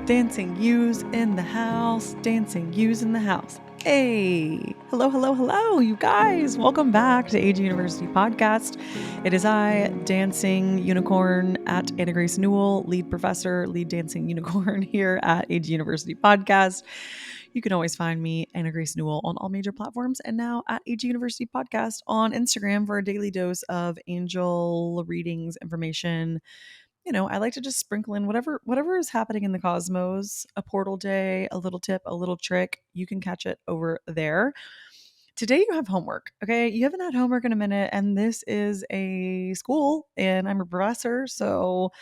Dancing Yous in the house. Dancing Yous in the house. Hey, hello, you guys. Welcome back to AG University Podcast. It is I, Dancing Unicorn at Anna Grace Newell, lead professor, lead dancing unicorn here at AG University Podcast. You can always find me, Anna Grace Newell, on all major platforms and now at AG University Podcast on Instagram for a daily dose of angel readings, information. I like to just sprinkle in whatever is happening in the cosmos, a portal day, a little tip, a little trick. You can catch it over there. Today you have homework, okay? You haven't had homework in a minute, and this is a school, and I'm a professor, so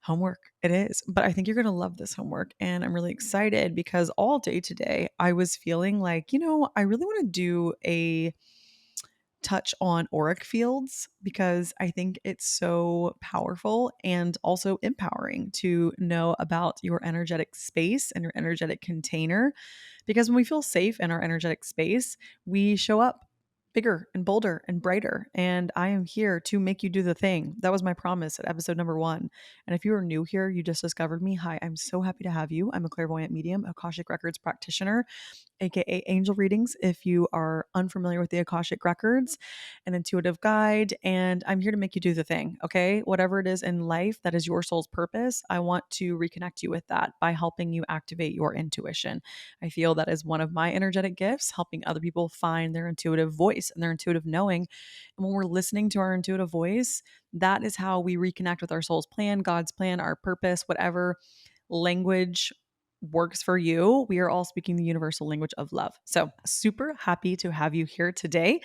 homework it is. But I think you're going to love this homework, and I'm really excited because all day today I was feeling like, I really want to do a touch on auric fields because I think it's so powerful and also empowering to know about your energetic space and your energetic container. Because when we feel safe in our energetic space, we show up bigger and bolder and brighter. And I am here to make you do the thing. That was my promise at episode number 1. And if you are new here, you just discovered me. Hi, I'm so happy to have you. I'm a clairvoyant medium, Akashic Records practitioner, aka angel readings if you are unfamiliar with the Akashic Records, an intuitive guide, and I'm here to make you do the thing, okay? Whatever it is in life that is your soul's purpose, I want to reconnect you with that by helping you activate your intuition. I feel that is one of my energetic gifts, helping other people find their intuitive voice and their intuitive knowing. And when we're listening to our intuitive voice, that is how we reconnect with our soul's plan, God's plan, our purpose, whatever language works for you. We are all speaking the universal language of love. So super happy to have you here today.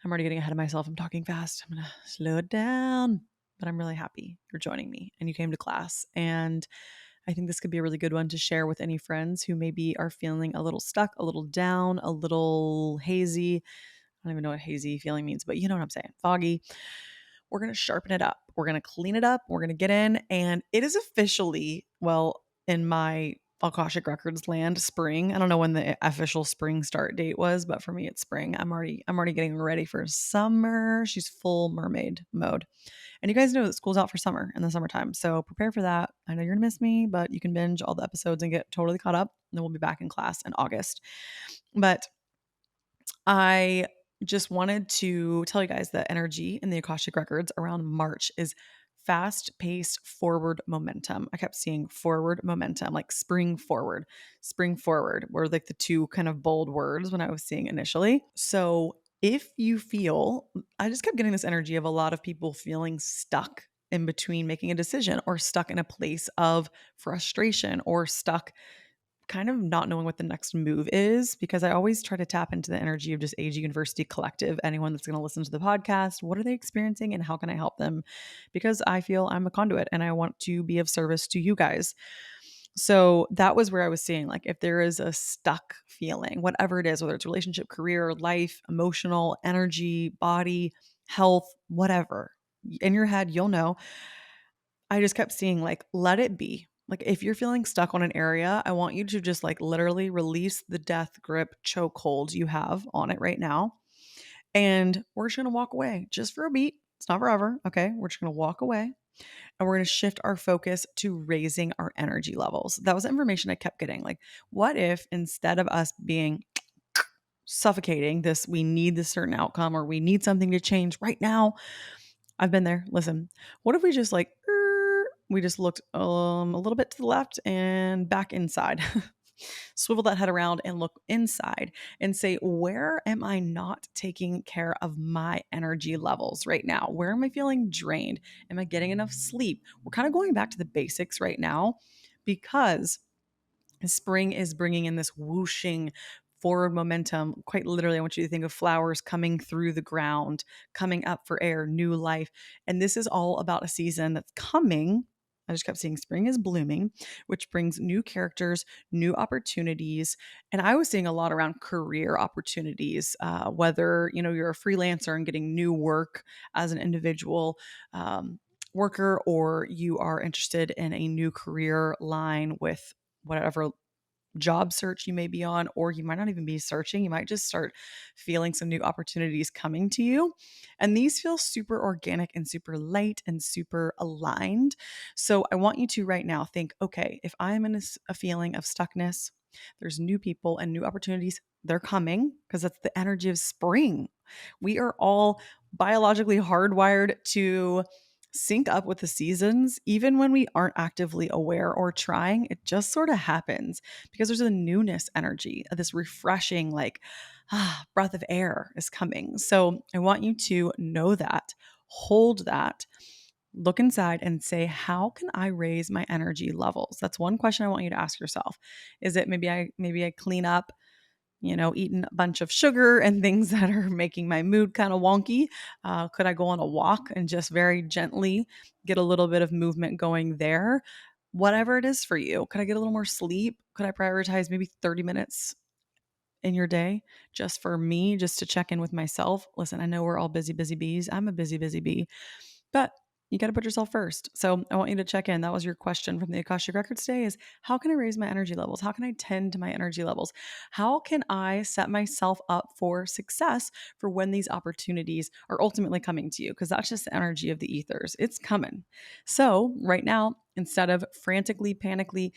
I'm already getting ahead of myself. I'm talking fast. I'm going to slow it down, but I'm really happy you're joining me and you came to class. And I think this could be a really good one to share with any friends who maybe are feeling a little stuck, a little down, a little hazy. I don't even know what hazy feeling means, but you know what I'm saying. Foggy. We're going to sharpen it up. We're going to clean it up. We're going to get in. And it is officially, well, in my Akashic Records land, spring. I don't know when the official spring start date was, but for me it's spring. I'm already getting ready for summer. She's full mermaid mode. And you guys know that school's out for summer in the summertime. So prepare for that. I know you're going to miss me, but you can binge all the episodes and get totally caught up. And then we'll be back in class in August. But I just wanted to tell you guys that energy in the Akashic Records around March is fast paced forward momentum. I kept seeing forward momentum, like spring forward were like the two kind of bold words when I was seeing initially. So if you feel, I just kept getting this energy of a lot of people feeling stuck in between making a decision or stuck in a place of frustration or stuck kind of not knowing what the next move is, because I always try to tap into the energy of just AG University Collective. Anyone that's going to listen to the podcast, what are they experiencing and how can I help them? Because I feel I'm a conduit and I want to be of service to you guys. So that was where I was seeing, like, if there is a stuck feeling, whatever it is, whether it's relationship, career, life, emotional, energy, body, health, whatever, in your head, you'll know. I just kept seeing, like, let it be. Like, if you're feeling stuck on an area, I want you to just, like, literally release the death grip chokehold you have on it right now. And we're just going to walk away just for a beat. It's not forever. Okay. We're just going to walk away and we're going to shift our focus to raising our energy levels. That was information I kept getting. Like, what if instead of us being suffocating this, we need this certain outcome or we need something to change right now? I've been there. Listen, what if we just like, we just looked a little bit to the left and back inside. Swivel that head around and look inside and say, where am I not taking care of my energy levels right now? Where am I feeling drained? Am I getting enough sleep? We're kind of going back to the basics right now because spring is bringing in this whooshing forward momentum. Quite literally, I want you to think of flowers coming through the ground, coming up for air, new life. And this is all about a season that's coming. I just kept seeing spring is blooming, which brings new characters, new opportunities. And I was seeing a lot around career opportunities, whether, you're a freelancer and getting new work as an individual worker, or you are interested in a new career line with whatever job search you may be on, or you might not even be searching. You might just start feeling some new opportunities coming to you. And these feel super organic and super light and super aligned. So I want you to right now think, okay, if I'm in a feeling of stuckness, there's new people and new opportunities. They're coming because that's the energy of spring. We are all biologically hardwired to sync up with the seasons, even when we aren't actively aware or trying. It just sort of happens because there's a newness energy, this refreshing, like, breath of air is coming. So I want you to know that, hold that, look inside and say, how can I raise my energy levels? That's one question I want you to ask yourself. Is it maybe I clean up, eating a bunch of sugar and things that are making my mood kind of wonky? Could I go on a walk and just very gently get a little bit of movement going there? Whatever it is for you. Could I get a little more sleep? Could I prioritize maybe 30 minutes in your day just for me, just to check in with myself? Listen, I know we're all busy, busy bees. I'm a busy, busy bee, but you got to put yourself first. So I want you to check in. That was your question from the Akashic Records today, is how can I raise my energy levels? How can I tend to my energy levels? How can I set myself up for success for when these opportunities are ultimately coming to you? Because that's just the energy of the ethers. It's coming. So right now, instead of frantically, panically,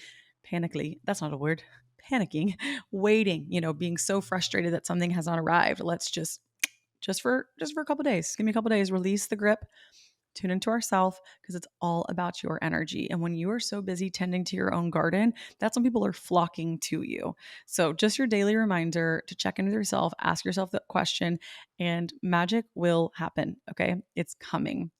that's not a word, panicking, waiting, being so frustrated that something has not arrived, let's just for a couple days, give me a couple days, release the grip, tune into ourself, because it's all about your energy. And when you are so busy tending to your own garden, that's when people are flocking to you. So just your daily reminder to check in with yourself, ask yourself that question, and magic will happen. Okay. It's coming.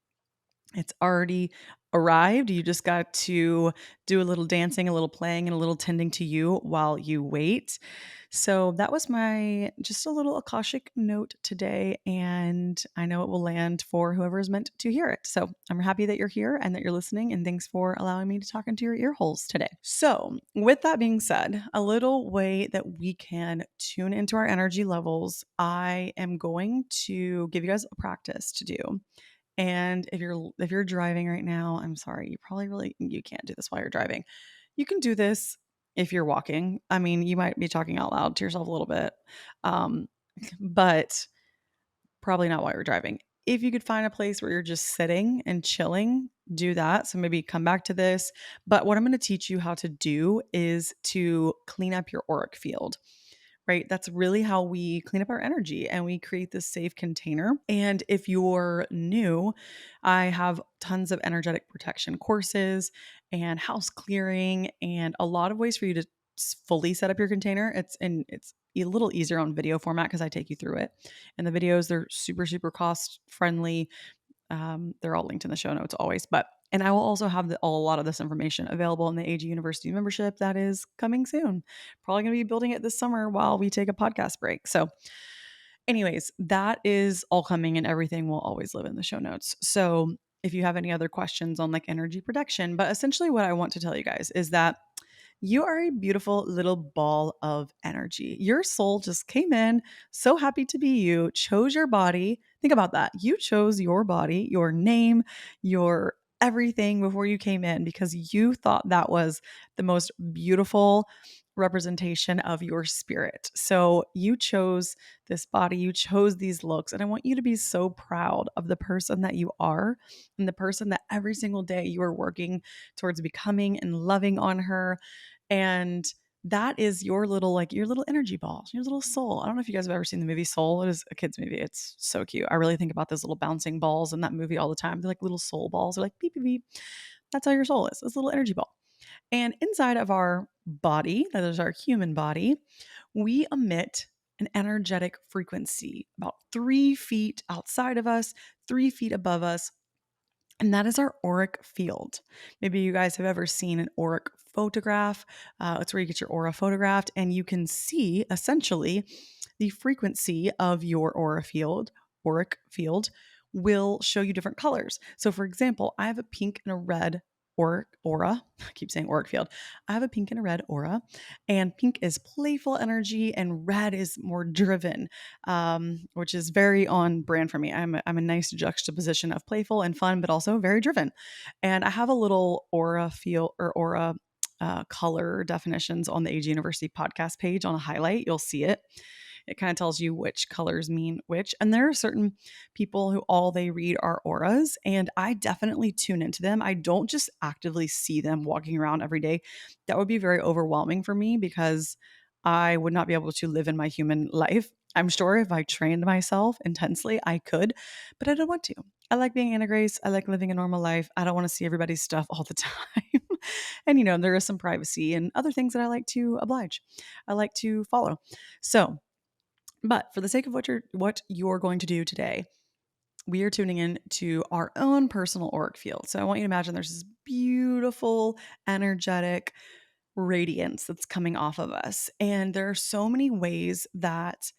It's already arrived. You just got to do a little dancing, a little playing, and a little tending to you while you wait. So that was my just a little Akashic note today. And I know it will land for whoever is meant to hear it. So I'm happy that you're here and that you're listening. And thanks for allowing me to talk into your ear holes today. So, with that being said, a little way that we can tune into our energy levels, I am going to give you guys a practice to do. And if you're driving right now, I'm sorry, you can't do this while you're driving. You can do this if you're walking. I mean, you might be talking out loud to yourself a little bit, um, but probably not while you're driving. If you could find a place where you're just sitting and chilling, do that. So maybe come back to this. But what I'm going to teach you how to do is to clean up your auric field, right? That's really how we clean up our energy and we create this safe container. And if you're new, I have tons of energetic protection courses and house clearing and a lot of ways for you to fully set up your container. It's a little easier on video format because I take you through it. And the videos, they're super, super cost friendly. They're all linked in the show notes always, and I will also have a lot of this information available in the AG University membership that is coming soon. Probably going to be building it this summer while we take a podcast break. So anyways, that is all coming and everything will always live in the show notes. So if you have any other questions on like energy protection, but essentially what I want to tell you guys is that you are a beautiful little ball of energy. Your soul just came in, so happy to be you, chose your body. Think about that. You chose your body, your name, your everything before you came in because you thought that was the most beautiful representation of your spirit. So you chose this body, you chose these looks, and I want you to be so proud of the person that you are and the person that every single day you are working towards becoming and loving on her. And that is your little energy ball, your little soul. I don't know if you guys have ever seen the movie Soul. It is a kid's movie. It's so cute. I really think about those little bouncing balls in that movie all the time. They're like little soul balls. They're like beep, beep, beep. That's how your soul is. It's a little energy ball. And inside of our body, that is our human body, we emit an energetic frequency about 3 feet outside of us, 3 feet above us, and that is our auric field. Maybe you guys have ever seen an auric photograph. It's where you get your aura photographed, and you can see essentially the frequency of your auric field will show you different colors. So, for example, I have a pink and a red aura. I keep saying auric field. I have a pink and a red aura, and pink is playful energy, and red is more driven, which is very on brand for me. I'm a nice juxtaposition of playful and fun, but also very driven. And I have a little aura feel or aura color definitions on the AG University podcast page on a highlight. You'll see it. It kind of tells you which colors mean which. And there are certain people who all they read are auras, and I definitely tune into them. I don't just actively see them walking around every day. That would be very overwhelming for me because I would not be able to live in my human life. I'm sure if I trained myself intensely, I could, but I don't want to. I like being Anna Grace. I like living a normal life. I don't want to see everybody's stuff all the time. And, there is some privacy and other things that I like to oblige. I like to follow. So, but for the sake of what you're going to do today, we are tuning in to our own personal auric field. So I want you to imagine there's this beautiful, energetic radiance that's coming off of us. And there are so many ways that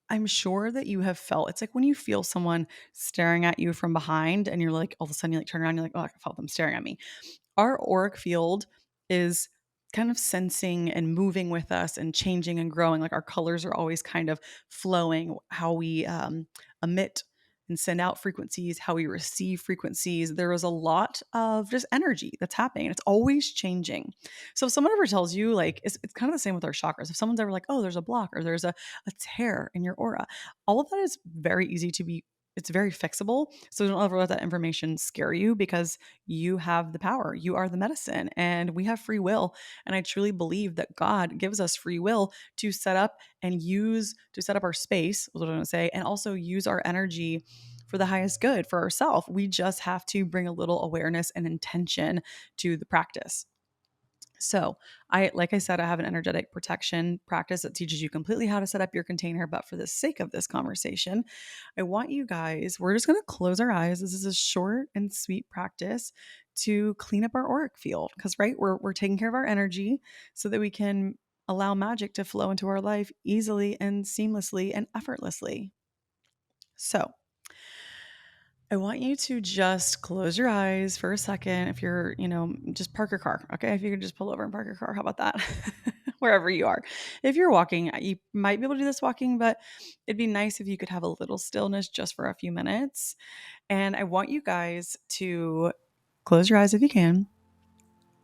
I'm sure that you have felt. It's like when you feel someone staring at you from behind and you're like, all of a sudden you like turn around, you're like, oh, I felt them staring at me. Our auric field is kind of sensing and moving with us and changing and growing. Like our colors are always kind of flowing, how we emit and send out frequencies, how we receive frequencies. There is a lot of just energy that's happening. And it's always changing. So if someone ever tells you, like, it's kind of the same with our chakras. If someone's ever like, oh, there's a block or there's a tear in your aura, all of that is very easy to be. It's very fixable. So don't ever let that information scare you because you have the power. You are the medicine and we have free will. And I truly believe that God gives us free will to set up our space, what I want to say, and also use our energy for the highest good for ourselves. We just have to bring a little awareness and intention to the practice. So like I said, I have an energetic protection practice that teaches you completely how to set up your container. But for the sake of this conversation, I want you guys, we're just going to close our eyes. This is a short and sweet practice to clean up our auric field. Cause we're taking care of our energy so that we can allow magic to flow into our life easily and seamlessly and effortlessly. So I want you to just close your eyes for a second. If you're, just park your car. Okay. If you could just pull over and park your car, how about that? Wherever you are. If you're walking, you might be able to do this walking, but it'd be nice if you could have a little stillness just for a few minutes. And I want you guys to close your eyes if you can.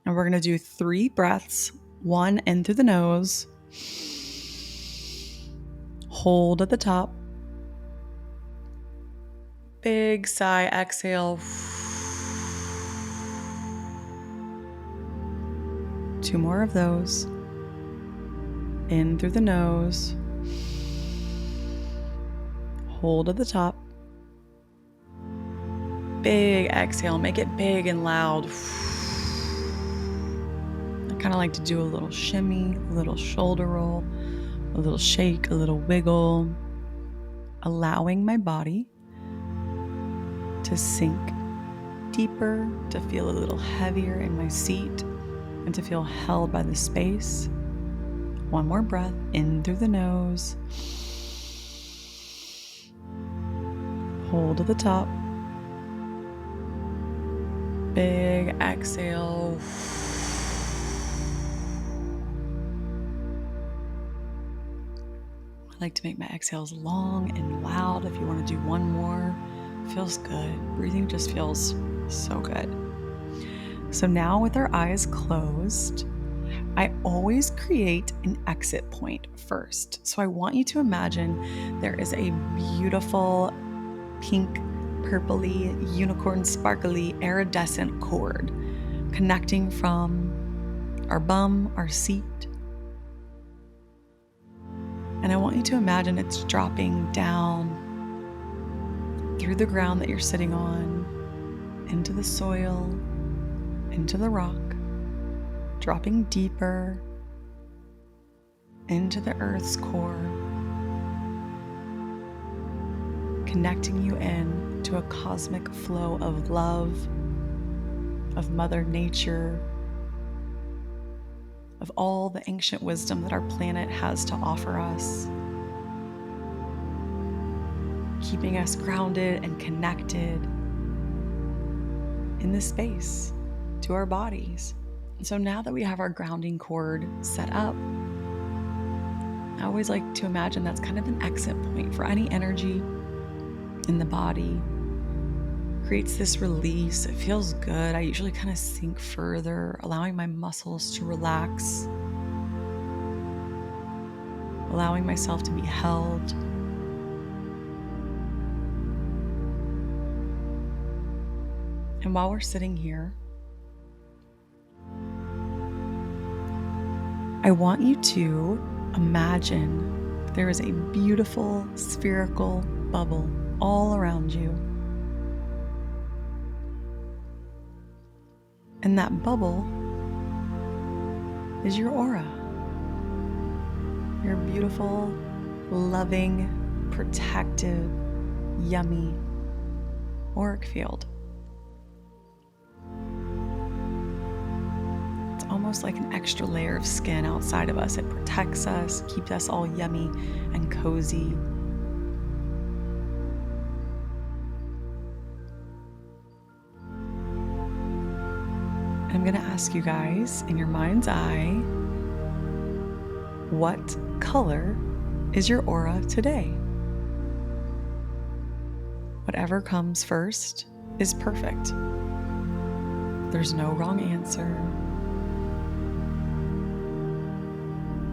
And we're going to do 3 breaths, 1 in through the nose, hold at the top. Big sigh, exhale. 2 more of those. In through the nose. Hold at the top. Big exhale. Make it big and loud. I kind of like to do a little shimmy, a little shoulder roll, a little shake, a little wiggle. Allowing my body to sink deeper, to feel a little heavier in my seat, and to feel held by the space. 1 more breath in through the nose. Hold at the top. Big exhale. I like to make my exhales long and loud. If you want to do 1 more, feels good. Breathing just feels so good. So now with our eyes closed, I always create an exit point first. So I want you to imagine there is a beautiful pink, purpley, unicorn, sparkly, iridescent cord connecting from our bum, our seat. And I want you to imagine it's dropping down through the ground that you're sitting on, into the soil, into the rock, dropping deeper into the earth's core, connecting you in to a cosmic flow of love, of Mother Nature, of all the ancient wisdom that our planet has to offer us, keeping us grounded and connected in this space to our bodies. And so now that we have our grounding cord set up, I always like to imagine that's kind of an exit point for any energy in the body, creates this release. It feels good. I usually kind of sink further, allowing my muscles to relax, allowing myself to be held. And while we're sitting here, I want you to imagine there is a beautiful spherical bubble all around you. And that bubble is your aura. Your beautiful, loving, protective, yummy auric field. It's almost like an extra layer of skin outside of us. It protects us, keeps us all yummy and cozy. I'm going to ask you guys in your mind's eye, what color is your aura today? Whatever comes first is perfect. There's no wrong answer.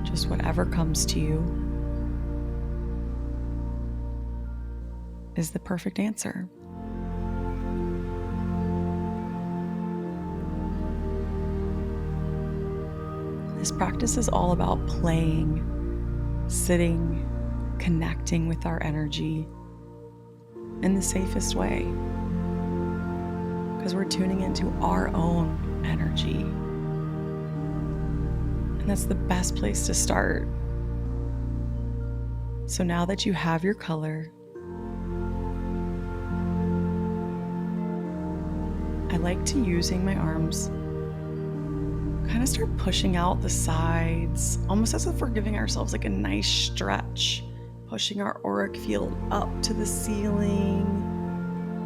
Just whatever comes to you is the perfect answer. This practice is all about playing, sitting, connecting with our energy in the safest way. Because we're tuning into our own energy. And that's the best place to start. So now that you have your color, I like to using my arms kind of start pushing out the sides, almost as if we're giving ourselves like a nice stretch, pushing our auric field up to the ceiling,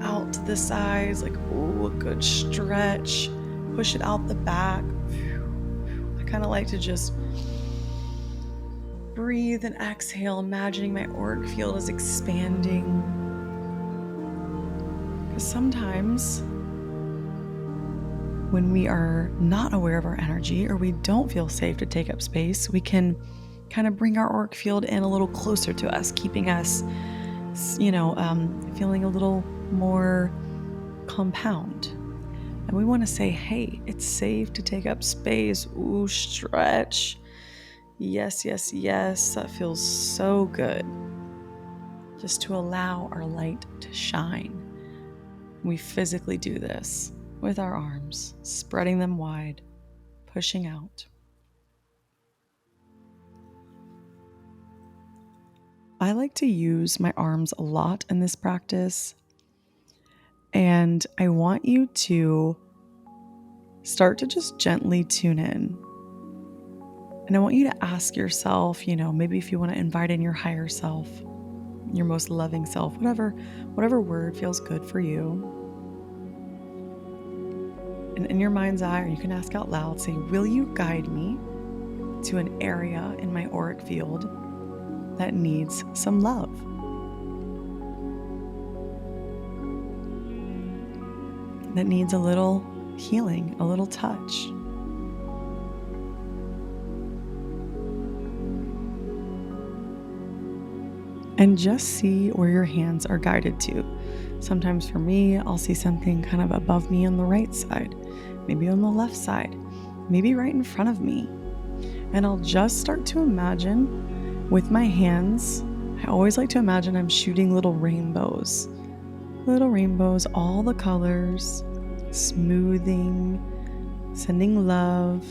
out to the sides, like, ooh, a good stretch. Push it out the back. I kind of like to just breathe and exhale, imagining my auric field is expanding. Because sometimes when we are not aware of our energy or we don't feel safe to take up space, we can kind of bring our auric field in a little closer to us, keeping us, feeling a little more compound. And we want to say, hey, it's safe to take up space. Ooh, stretch. Yes, yes, yes. That feels so good. Just to allow our light to shine. We physically do this with our arms, spreading them wide, pushing out. I like to use my arms a lot in this practice, and I want you to start to just gently tune in. And I want you to ask yourself, maybe if you want to invite in your higher self, your most loving self, whatever word feels good for you. And in your mind's eye, or you can ask out loud, say, will you guide me to an area in my auric field that needs some love? That needs a little healing, a little touch. And just see where your hands are guided to. Sometimes for me, I'll see something kind of above me on the right side, maybe on the left side, maybe right in front of me. And I'll just start to imagine with my hands, I always like to imagine I'm shooting little rainbows, all the colors, smoothing, sending love.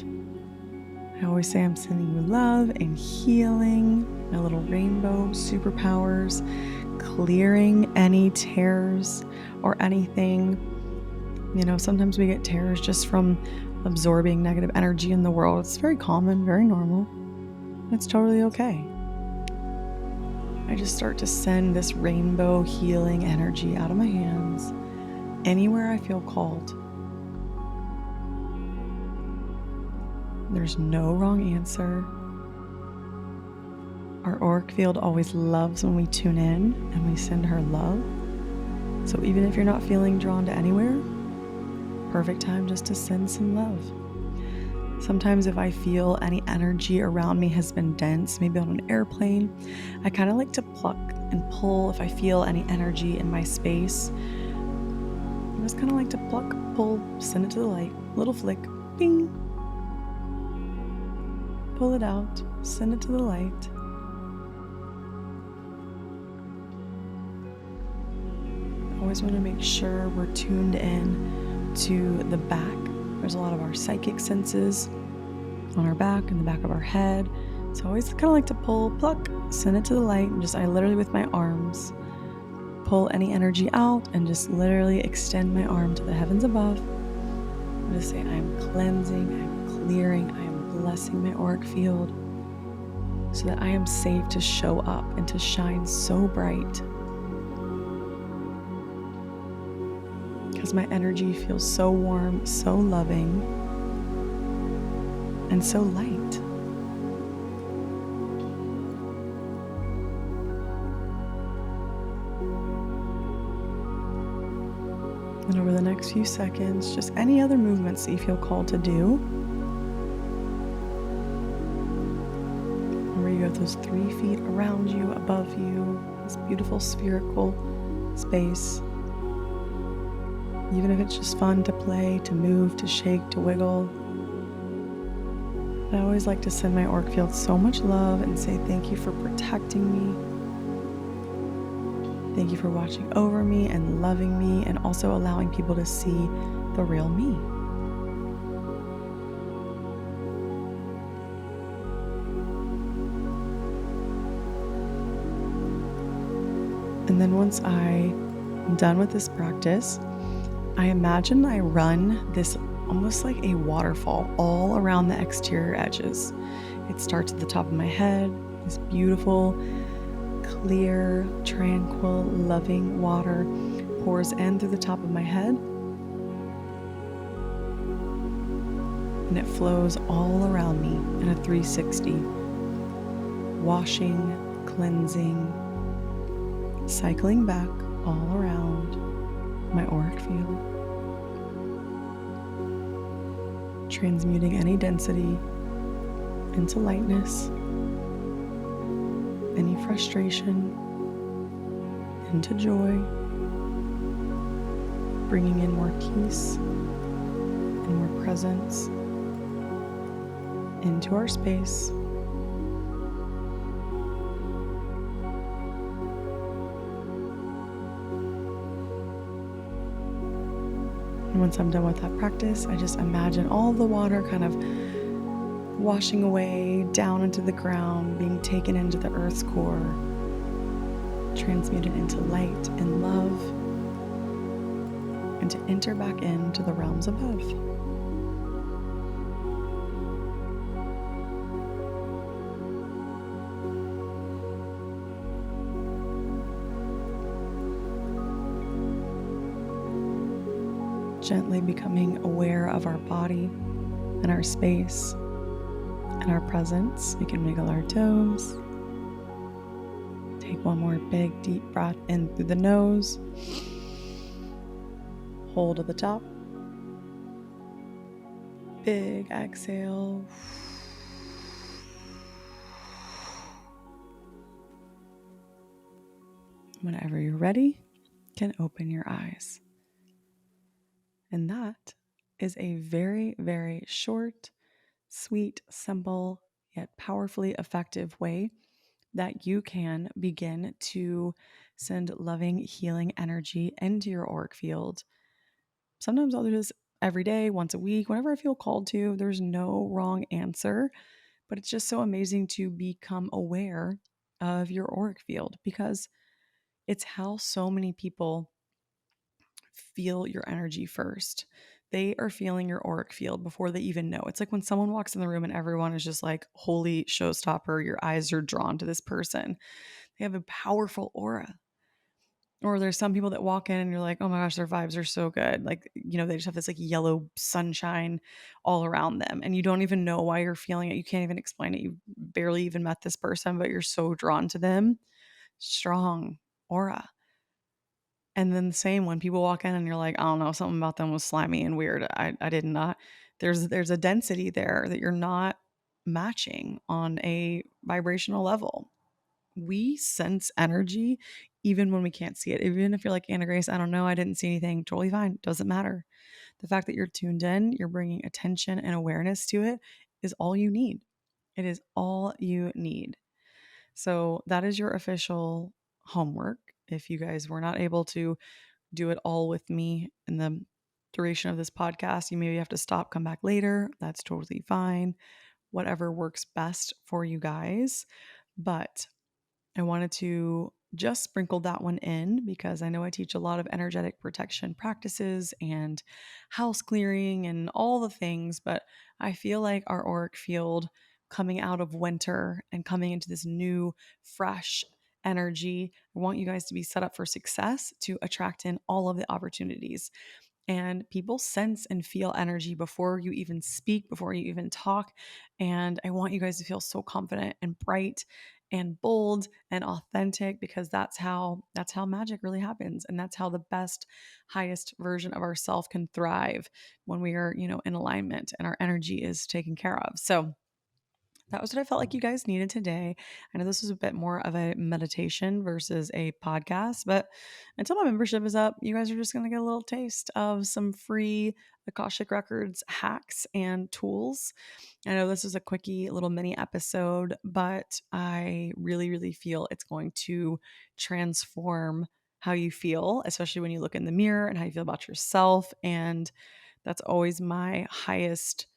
I always say I'm sending you love and healing, my little rainbow superpowers, clearing any tears or anything. Sometimes we get tears just from absorbing negative energy in the world. It's very common, very normal. It's totally okay. I just start to send this rainbow healing energy out of my hands anywhere I feel called. There's no wrong answer. Our auric field always loves when we tune in and we send her love. So even if you're not feeling drawn to anywhere, perfect time just to send some love. Sometimes if I feel any energy around me has been dense, maybe on an airplane, I kind of like to pluck and pull. If I feel any energy in my space, I just kind of like to pluck, pull, send it to the light. Little flick, bing. Pull it out, send it to the light. Always want to make sure we're tuned in to the back. There's a lot of our psychic senses on our back and the back of our head. So I always kind of like to pull, pluck, send it to the light, and I literally with my arms pull any energy out and just literally extend my arm to the heavens above. And just say, I am cleansing, I am clearing, I am blessing my auric field so that I am safe to show up and to shine so bright. Because my energy feels so warm, so loving, and so light. And over the next few seconds, just any other movements that you feel called to do. Where you have those 3 feet around you, above you, this beautiful spherical space. Even if it's just fun to play, to move, to shake, to wiggle. I always like to send my auric field so much love and say thank you for protecting me. Thank you for watching over me and loving me and also allowing people to see the real me. And then once I'm done with this practice, I imagine I run this almost like a waterfall all around the exterior edges. It starts at the top of my head, this beautiful, clear, tranquil, loving water pours in through the top of my head. And it flows all around me in a 360, washing, cleansing, cycling back all around my auric field, transmuting any density into lightness, any frustration into joy, bringing in more peace and more presence into our space. And once I'm done with that practice, I just imagine all the water kind of washing away down into the ground, being taken into the earth's core, transmuted into light and love, and to enter back into the realms above. Gently becoming aware of our body and our space and our presence. We can wiggle our toes. Take one more big, deep breath in through the nose. Hold at the top. Big exhale. Whenever you're ready, you can open your eyes. And that is a very, very short, sweet, simple, yet powerfully effective way that you can begin to send loving, healing energy into your auric field. Sometimes I'll do this every day, once a week, whenever I feel called to. There's no wrong answer, but it's just so amazing to become aware of your auric field because it's how so many people feel your energy first. They are feeling your auric field before they even know. It's like when someone walks in the room and everyone is just like, holy showstopper, your eyes are drawn to this person. They have a powerful aura. Or there's some people that walk in and you're like, oh my gosh, their vibes are so good. Like, they just have this like yellow sunshine all around them. And you don't even know why you're feeling it. You can't even explain it. You barely even met this person, but you're so drawn to them. Strong aura. And then the same when people walk in and you're like, I don't know, something about them was slimy and weird. I did not. There's a density there that you're not matching on a vibrational level. We sense energy even when we can't see it. Even if you're like, Anna Grace, I don't know, I didn't see anything. Totally fine. Doesn't matter. The fact that you're tuned in, you're bringing attention and awareness to it is all you need. It is all you need. So that is your official homework. If you guys were not able to do it all with me in the duration of this podcast, you maybe have to stop, come back later. That's totally fine. Whatever works best for you guys. But I wanted to just sprinkle that one in because I know I teach a lot of energetic protection practices and house clearing and all the things, but I feel like our auric field coming out of winter and coming into this new, fresh energy, I want you guys to be set up for success to attract in all of the opportunities. And people sense and feel energy before you even speak, before you even talk. And I want you guys to feel so confident and bright and bold and authentic because that's how magic really happens. And that's how the best, highest version of ourself can thrive when we are, in alignment and our energy is taken care of. So that was what I felt like you guys needed today. I know this was a bit more of a meditation versus a podcast, but until my membership is up, you guys are just going to get a little taste of some free Akashic Records hacks and tools. I know this is a quickie little mini episode, but I really, really feel it's going to transform how you feel, especially when you look in the mirror and how you feel about yourself. And that's always my highest,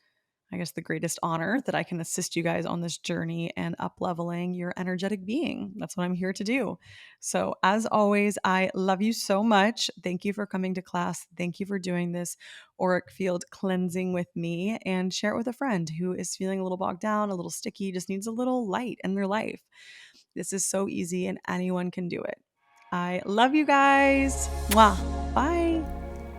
I guess, the greatest honor that I can assist you guys on this journey and up-leveling your energetic being. That's what I'm here to do. So as always, I love you so much. Thank you for coming to class. Thank you for doing this auric field cleansing with me, and share it with a friend who is feeling a little bogged down, a little sticky, just needs a little light in their life. This is so easy and anyone can do it. I love you guys. Mwah. Bye.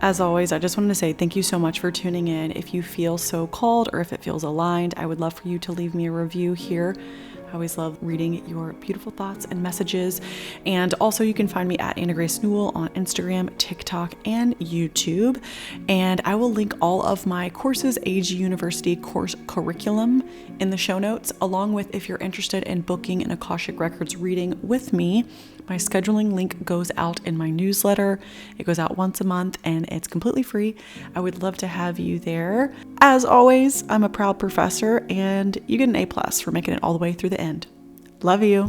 As always, I just wanted to say thank you so much for tuning in. If you feel so called or if it feels aligned, I would love for you to leave me a review here. I always love reading your beautiful thoughts and messages. And also you can find me at Anna Grace Newell on Instagram, TikTok, and YouTube. And I will link all of my courses, AG University course curriculum in the show notes, along with if you're interested in booking an Akashic Records reading with me. My scheduling link goes out in my newsletter. It goes out once a month and it's completely free. I would love to have you there. As always, I'm a proud professor and you get an A+ for making it all the way through the end. Love you.